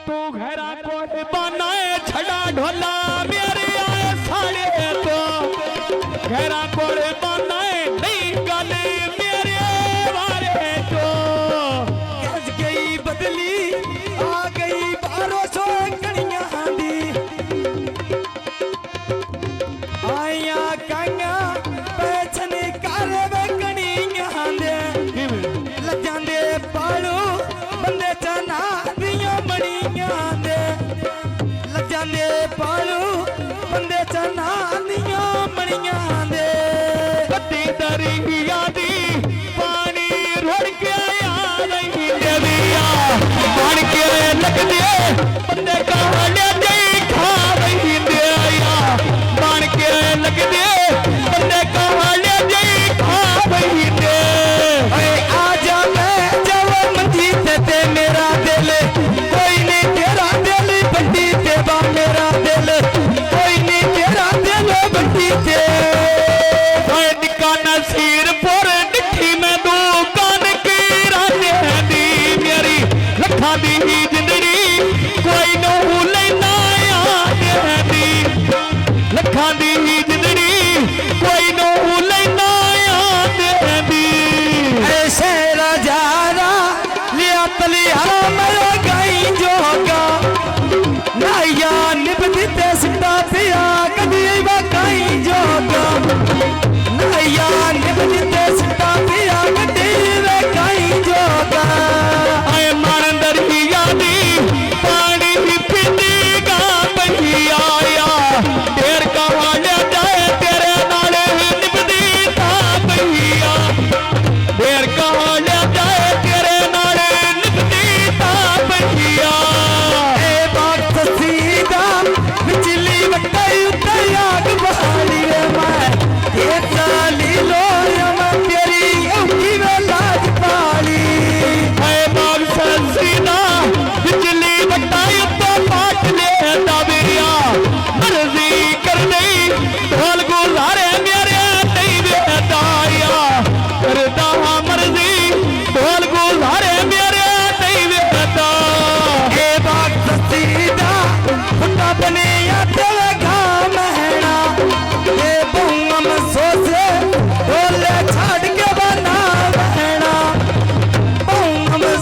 तू घेरा कोई बनाए छड़ा ढोला मेरे आए साड़े तो घेरा कोई बनाए नहीं गले मेरे वारे तो कस गई बदली आ गई 1200 कणियां दी आया कांगा पैछन कर वे कणियां दे लजां दे पालू बंदे चना दियां बणियां दे लजां दे पालू बंदे चना दियां बणियां दे कत्ती दरिया दी पानी रुड़ के आ रही देविया बन के लगदे बंदे कहाले नहीं खा रही देया बन के लगदे बंदे कहाले नहीं खा रही दे आजा मैं जब मंजी ते मेरा दिल कोई नहीं तेरा दिल बंटी ते बा मेरा दिल कोई नहीं तेरा दिल बंटी ते निकाना सिर पर डिठी मैं दुकान की राने दी मेरी लखा दी जिंदड़ी कोई नू लेना याद दी लखा दी जिंदड़ी कोई नू लेना याद दी ऐसे राजारा लिया तलिया मेरा गाई जोगा नाया निभदी ते सिंदा पिया कदी गाई जोगा नाया निभदी ते सिंदा पिया कदी गाई जोगा आए मारन दरिया दी पानी भी पीती गा बहिया ढेर कहाले जाए तेरे नाल निभदी ता बहिया ढेर कहाले जाए तेरे नाल निभदी ता बहिया ए बात सीधा बिजली बटाई उत्ते आग बहाली रे मैं ये चाली लो मैं तेरी औकी वे लाज पाली है बाग सीधा बिजली बटाई तो पाट ले दबिया मर्जी कर नहीं ढोल गुजारे मेरे नहीं बेदाया करदा मर्जी ढोल गुजारे मेरे नहीं बेदा ए बात सीधा फुटा बने या तेरे घा महना ये बहुम सो